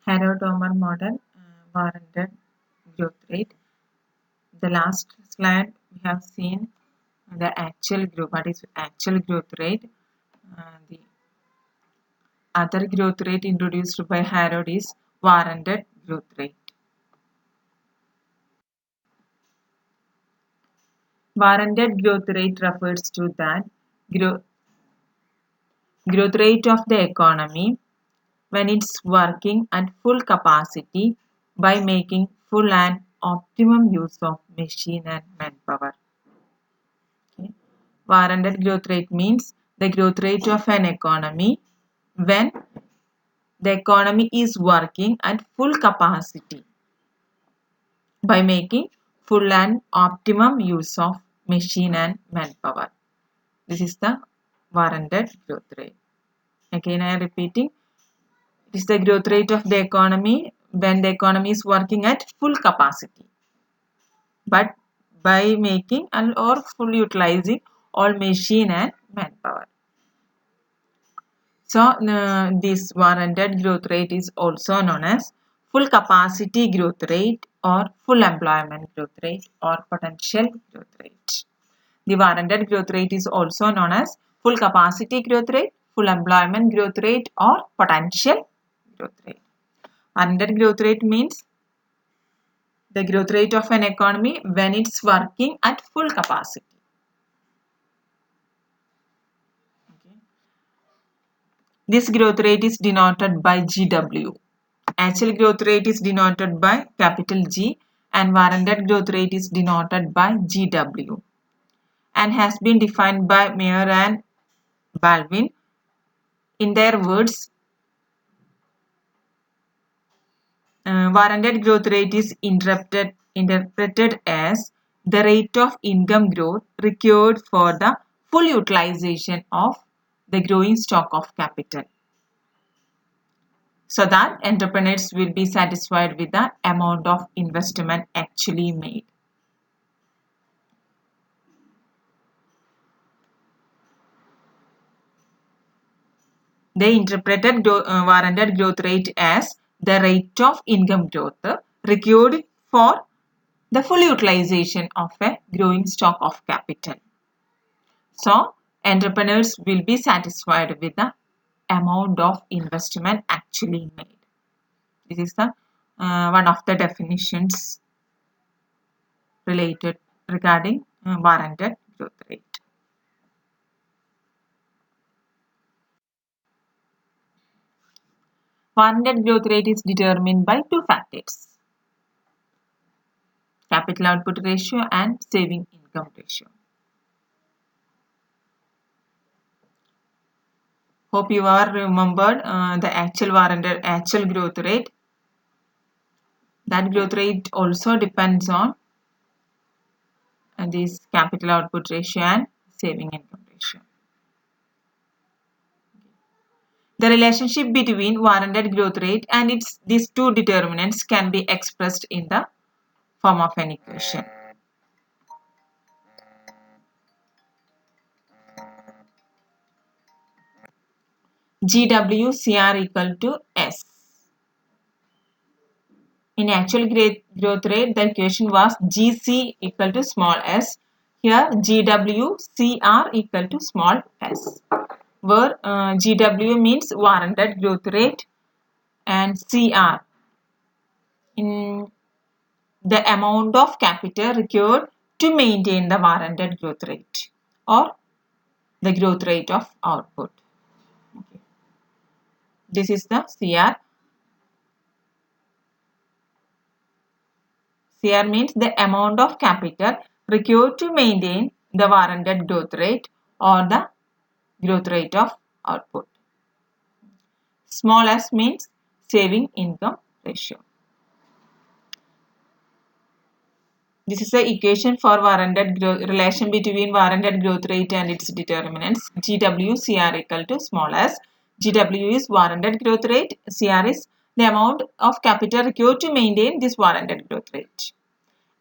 Harrod-Domer model, warranted growth rate. The last slide we have seen the actual growth. What is actual growth rate? The other growth rate introduced by Harrod is warranted growth rate. Warranted growth rate refers to that growth rate of the economy when it's working at full capacity by making full and optimum use of machine and manpower. Okay. Warranted growth rate means the growth rate of an economy when the economy is working at full capacity by making full and optimum use of machine and manpower. This is the warranted growth rate. Again, I am repeating. It is the growth rate of the economy when the economy is working at full capacity, but by making or full utilizing all machine and manpower. So, this warranted growth rate is also known as full capacity growth rate or full employment growth rate or potential growth rate. The warranted growth rate is also known as full capacity growth rate, full employment growth rate or potential growth rate. Warranted growth rate means the growth rate of an economy when it's working at full capacity. Okay. This growth rate is denoted by GW. Actual growth rate is denoted by capital G and warranted growth rate is denoted by GW and has been defined by Mayer and Baldwin. In their words, warranted growth rate is interpreted as the rate of income growth required for the full utilization of the growing stock of capital, so that entrepreneurs will be satisfied with the amount of investment actually made. They interpreted warranted growth rate as the rate of income growth required for the full utilization of a growing stock of capital. So, entrepreneurs will be satisfied with the amount of investment actually made. This is the one of the definitions related regarding warranted growth rate. Warranted growth rate is determined by two factors: capital output ratio and saving income ratio. Hope you are remembered the actual growth rate. That growth rate also depends on this capital output ratio and saving income ratio. The relationship between warranted growth rate and these two determinants can be expressed in the form of an equation. GWCR equal to S. In actual growth rate, the equation was GC equal to small s. Here GWCR equal to small s, where GW means warranted growth rate and CR in the amount of capital required to maintain the warranted growth rate or the growth rate of output. Okay. This is the CR. CR means the amount of capital required to maintain the warranted growth rate or the growth rate of output. Small s means saving income ratio. This is the equation for warranted relation between warranted growth rate and its determinants. GWCR equal to small s. GW is warranted growth rate. CR is the amount of capital required to maintain this warranted growth rate.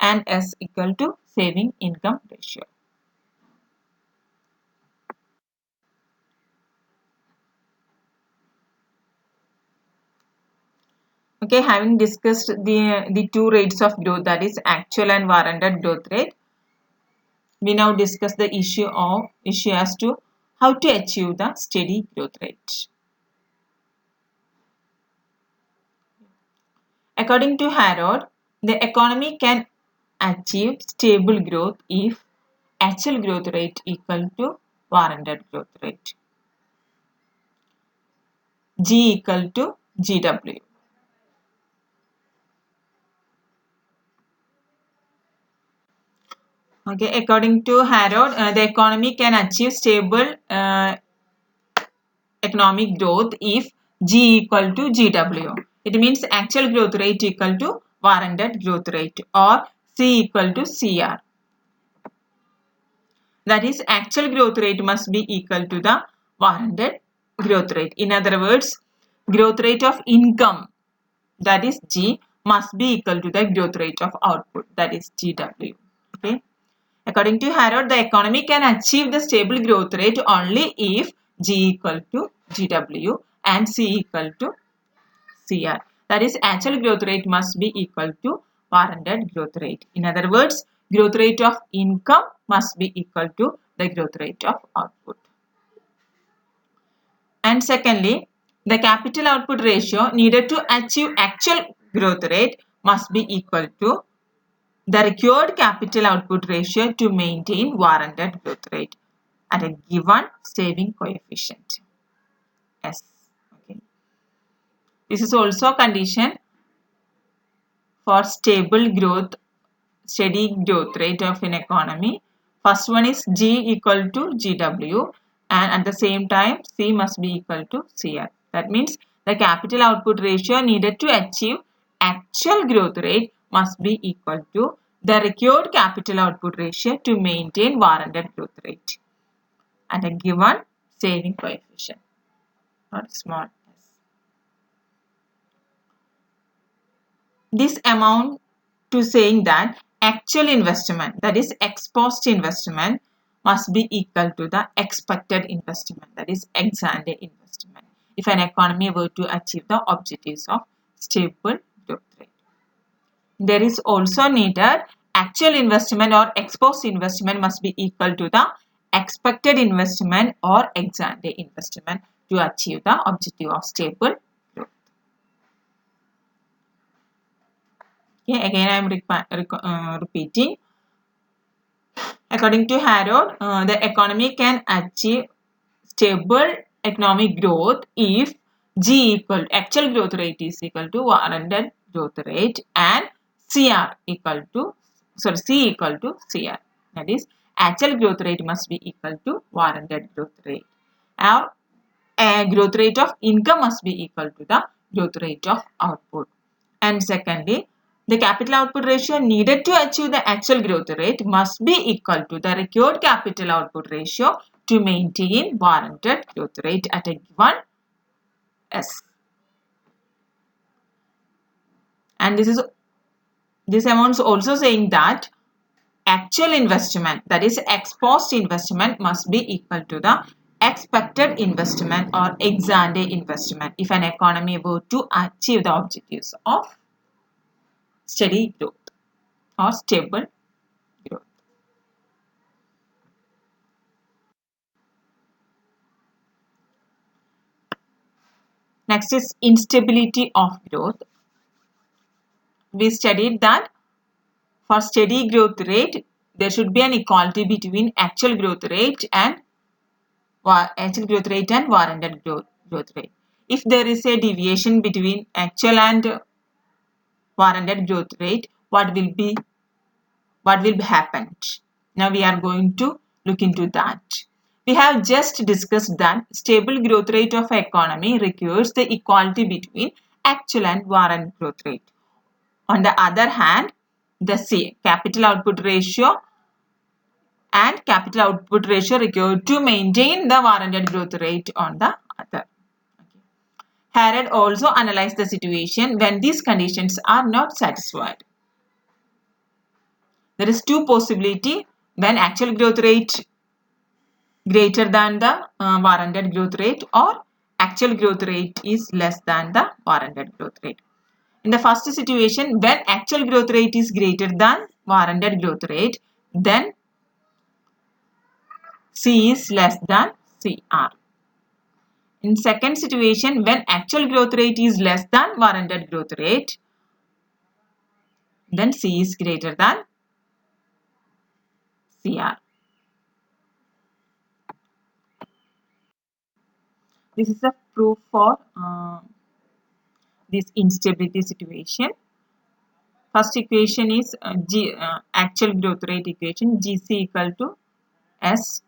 And S equal to saving income ratio. Okay, having discussed the two rates of growth, that is actual and warranted growth rate, we now discuss the issue as to how to achieve the steady growth rate. According to Harrod, the economy can achieve stable growth if actual growth rate equal to warranted growth rate, G equal to GW. Okay, according to Harrod, the economy can achieve stable economic growth if G equal to GW. It means actual growth rate equal to warranted growth rate, or C equal to CR. That is, actual growth rate must be equal to the warranted growth rate. In other words, growth rate of income, that is G, must be equal to the growth rate of output, that is GW. Okay. According to Harrod, the economy can achieve the stable growth rate only if G equal to GW and C equal to CR. That is, actual growth rate must be equal to warranted growth rate. In other words, growth rate of income must be equal to the growth rate of output. And secondly, the capital output ratio needed to achieve actual growth rate must be equal to the required capital output ratio to maintain warranted growth rate at a given saving coefficient, S. Okay. This is also a condition for steady growth rate of an economy. First one is G equal to GW, and at the same time C must be equal to CR. That means the capital output ratio needed to achieve actual growth rate must be equal to the required capital output ratio to maintain warranted growth rate at a given saving coefficient, or small s. This amount to saying that actual investment, that is ex post investment, must be equal to the expected investment, that is ex ante investment, if an economy were to achieve the objectives of stable growth rate. There is also needed actual investment or ex post investment must be equal to the expected investment or ex ante investment to achieve the objective of stable growth. Okay, again I am repeating. According to Harrod, the economy can achieve stable economic growth if G equal actual growth rate is equal to warranted growth rate and CR equal to C equal to CR. That is, actual growth rate must be equal to warranted growth rate, or a growth rate of income must be equal to the growth rate of output. And secondly, the capital output ratio needed to achieve the actual growth rate must be equal to the required capital output ratio to maintain warranted growth rate at a given S. And this amounts also saying that actual investment, that is ex post investment, must be equal to the expected investment or ex ante investment if an economy were to achieve the objectives of steady growth or stable growth. Next is instability of growth. We studied that for steady growth rate, there should be an equality between actual growth rate and warranted growth rate. If there is a deviation between actual and warranted growth rate, what will happen? Now we are going to look into that. We have just discussed that stable growth rate of economy requires the equality between actual and warranted growth rate. On the other hand, the C, capital output ratio and capital output ratio required to maintain the warranted growth rate on the other. Harrod also analyzed the situation when these conditions are not satisfied. There is two possibility: when actual growth rate greater than the warranted growth rate, or actual growth rate is less than the warranted growth rate. In the first situation, when actual growth rate is greater than warranted growth rate, then C is less than CR. In second situation, when actual growth rate is less than warranted growth rate, then C is greater than CR. This is a proof for this instability situation. First equation is actual growth rate equation, GC equal to S.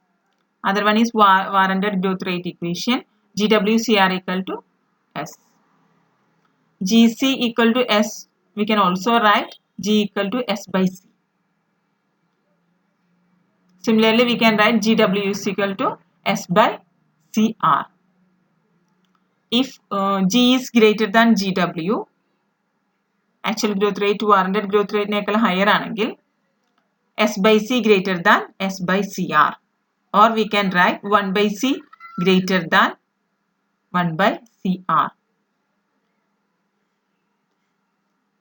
Other one is warranted growth rate equation, GWCR equal to S. GC equal to S, we can also write G equal to S by C. Similarly, we can write GW is equal to S by CR. If G is greater than GW, actual growth rate warranted growth rate nekal higher anengil, S by C greater than S by CR. Or we can write 1 by C greater than 1 by CR.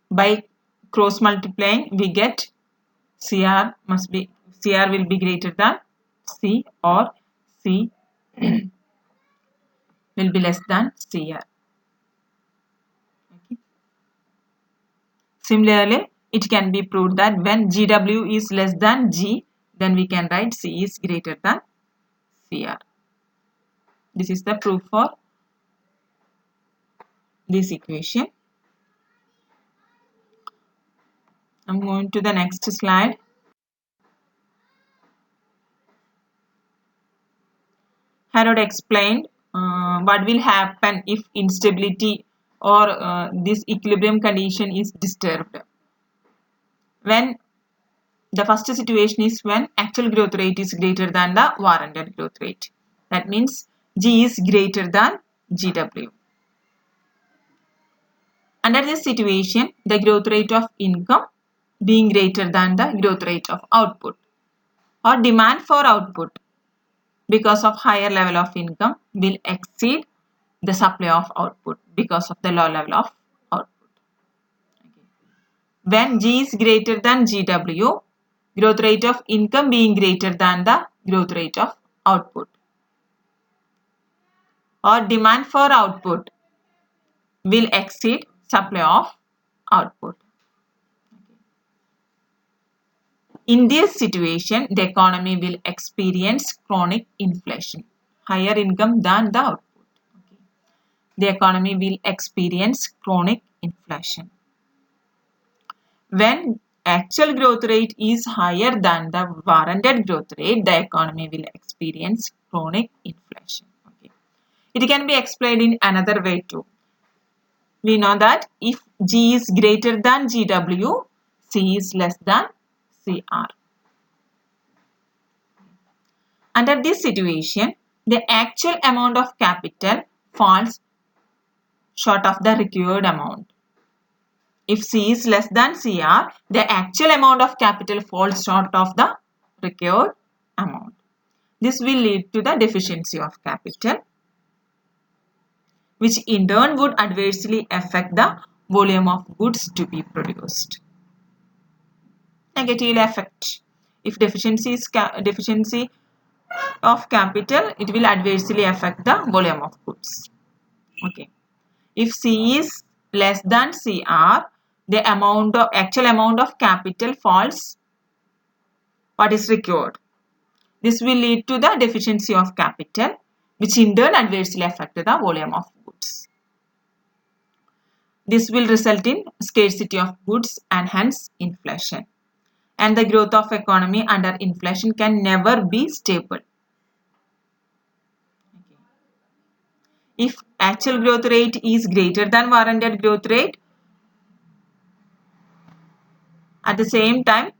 By cross multiplying, we get CR will be greater than C, or C will be less than CR. Okay. Similarly, it can be proved that when GW is less than G, then we can write C is greater than CR. This is the proof for this equation. I'm going to the next slide. Harold explained what will happen if instability or this equilibrium condition is disturbed. When the first situation is when actual growth rate is greater than the warranted growth rate. That means G is greater than GW. Under this situation, the growth rate of income being greater than the growth rate of output, or demand for output because of higher level of income will exceed the supply of output because of the low level of output. Okay. When G is greater than GW, growth rate of income being greater than the growth rate of output, or demand for output will exceed supply of output. In this situation, the economy will experience chronic inflation, higher income than the output. Okay. The economy will experience chronic inflation. When actual growth rate is higher than the warranted growth rate, the economy will experience chronic inflation. Okay. It can be explained in another way too. We know that if G is greater than GW, C is less than CR. Under this situation, the actual amount of capital falls short of the required amount. If C is less than CR, the actual amount of capital falls short of the required amount. This will lead to the deficiency of capital, which in turn would adversely affect the volume of goods to be produced. Negative effect. If deficiency of capital, it will adversely affect the volume of goods. Okay. If C is less than CR, the actual amount of capital falls what is required. This will lead to the deficiency of capital, which in turn adversely affect the volume of goods. This will result in scarcity of goods and hence inflation. And the growth of economy under inflation can never be stable. Okay. If actual growth rate is greater than warranted growth rate, at the same time,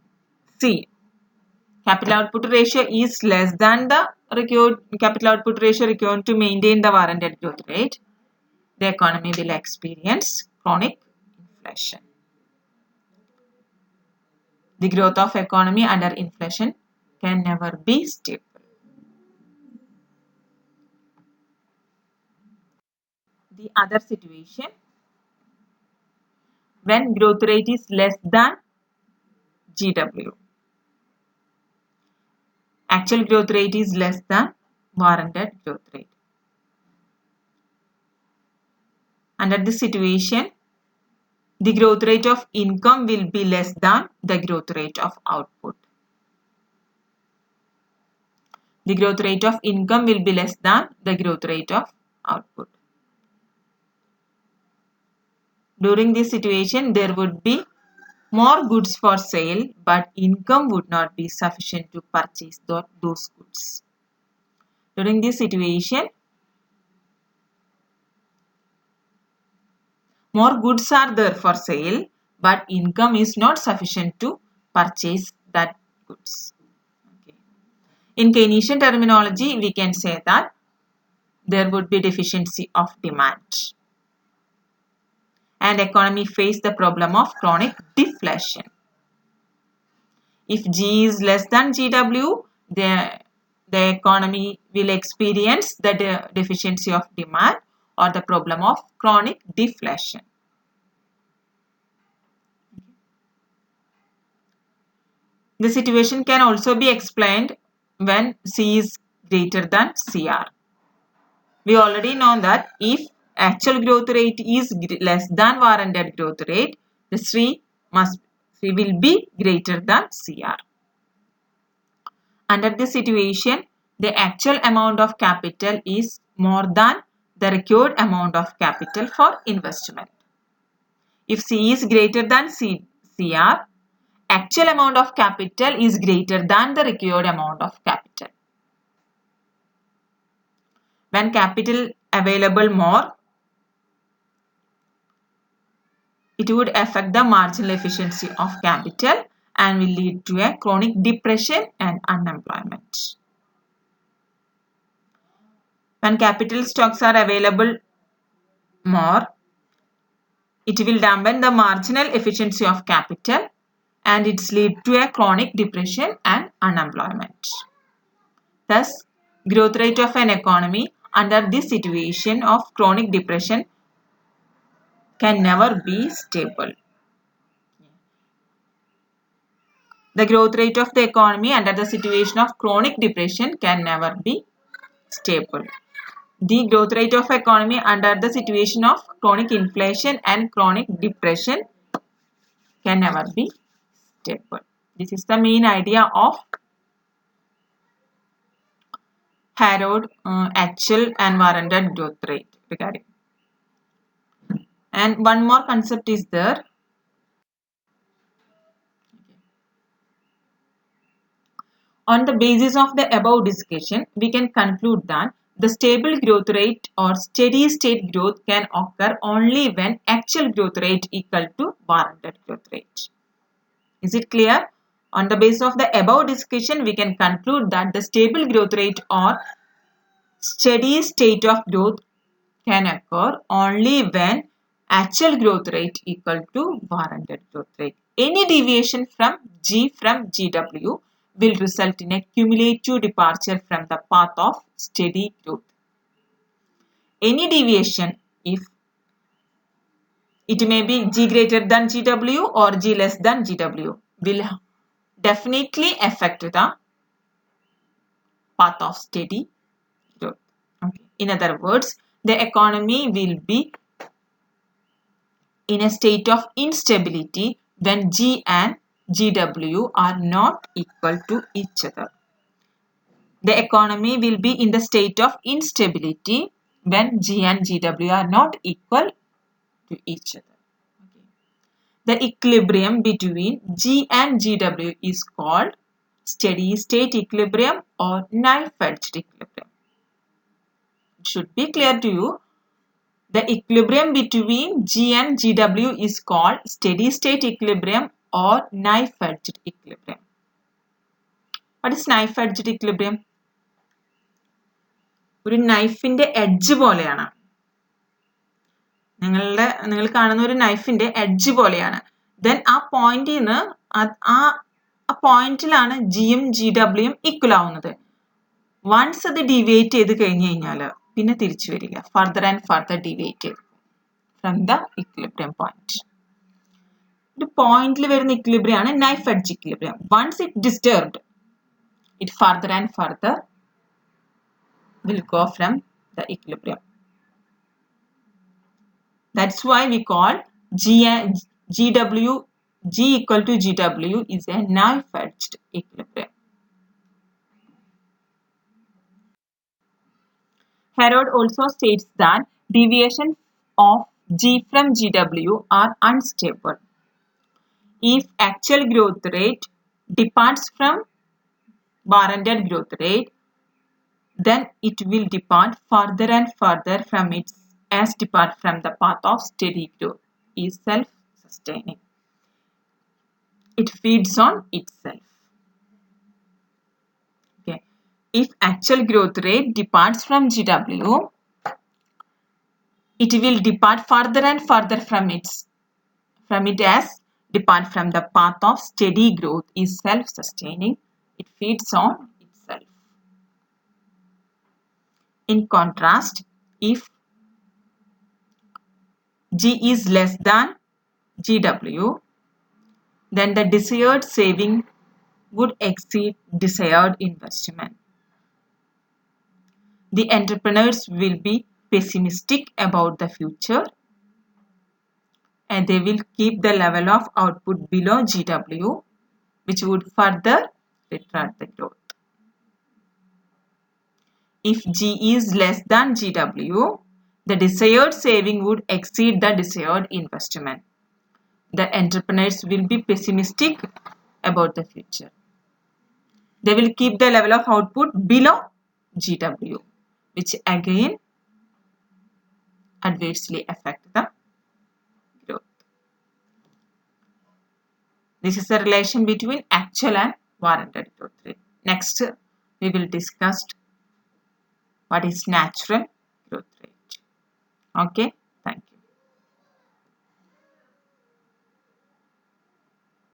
C, capital output ratio is less than the required capital output ratio required to maintain the warranted growth rate, the economy will experience chronic inflation. The growth of economy under inflation can never be stable. The other situation, when growth rate is less than GW. Actual growth rate is less than warranted growth rate. Under this situation, the growth rate of income will be less than the growth rate of output. The growth rate of income will be less than the growth rate of output. During this situation, there would be more goods for sale, but income would not be sufficient to purchase those goods. During this situation, more goods are there for sale, but income is not sufficient to purchase that goods. Okay. In Keynesian terminology, we can say that there would be deficiency of demand. And economy face the problem of chronic deflation. If G is less than GW, the economy will experience the deficiency of demand or the problem of chronic deflation. The situation can also be explained when C is greater than CR. We already know that if actual growth rate is less than warranted growth rate, the C will be greater than CR. Under this situation, the actual amount of capital is more than the required amount of capital for investment. If C is greater than CR, actual amount of capital is greater than the required amount of capital. When capital available more, it would affect the marginal efficiency of capital and will lead to a chronic depression and unemployment. When capital stocks are available more, it will dampen the marginal efficiency of capital and it leads to a chronic depression and unemployment. Thus, growth rate of an economy under this situation of chronic depression can never be stable. The growth rate of the economy under the situation of chronic depression can never be stable. The growth rate of economy under the situation of chronic inflation and chronic depression can never be stable. This is the main idea of Harrod actual and warranted growth rate regarding. And one more concept is there. On the basis of the above discussion, we can conclude that the stable growth rate or steady state growth can occur only when actual growth rate equal to warranted growth rate. Is it clear? On the basis of the above discussion, we can conclude that the stable growth rate or steady state of growth can occur only when actual growth rate equal to warranted growth rate. Any deviation from G from GW will result in a cumulative departure from the path of steady growth. Any deviation, if it may be G greater than GW or G less than GW, will definitely affect the path of steady growth. Okay. In other words, the economy will be in a state of instability when G and GW are not equal to each other. The economy will be in the state of instability when G and GW are not equal to each other. Okay. The equilibrium between G and GW is called steady state equilibrium or knife-edged equilibrium. It should be clear to you. The equilibrium between G and GW is called steady state equilibrium or knife-edged equilibrium. What is knife-edged equilibrium? ഒരു നൈഫിന്റെ edge പോലെയാണ്. നിങ്ങൾ കാണുന്ന ഒരു നൈഫിന്റെ edge പോലെയാണ്. Then ആ പോയിന്റിൽ നിന്ന് ആ പോയിന്റിലാണ് ജിയും GW ഈക്വൽ ആവുന്നത്. വൺസ് അത് ഡീവിയേറ്റ് ചെയ്ത് കഴിഞ്ഞു കഴിഞ്ഞാൽ പിന്നെ തിരിച്ചു വരിക. Further and further deviate from the equilibrium point. ഒരു പോയിന്റിൽ വരുന്ന equilibrium ആണ് knife edge equilibrium. Once it disturbed, it further and further will go from the equilibrium. That's why we call GW, G equal to GW is a knife edged equilibrium. Harrod also states that deviations of G from GW are unstable. If actual growth rate departs from warranted growth rate, then it will depart further and further from its as depart from the path of steady growth is self-sustaining. It feeds on itself. Okay. If actual growth rate departs from GW, it will depart further and further from it as depart from the path of steady growth is self-sustaining. It feeds on itself. In contrast, if G is less than GW, then the desired saving would exceed desired investment. The entrepreneurs will be pessimistic about the future and they will keep the level of output below GW, which would further retard the growth. If G is less than GW, the desired saving would exceed the desired investment. The entrepreneurs will be pessimistic about the future. They will keep the level of output below GW, which again adversely affect the growth. This is the relation between actual and warranted growth rate. Next, we will discuss what is natural growth rate. Okay.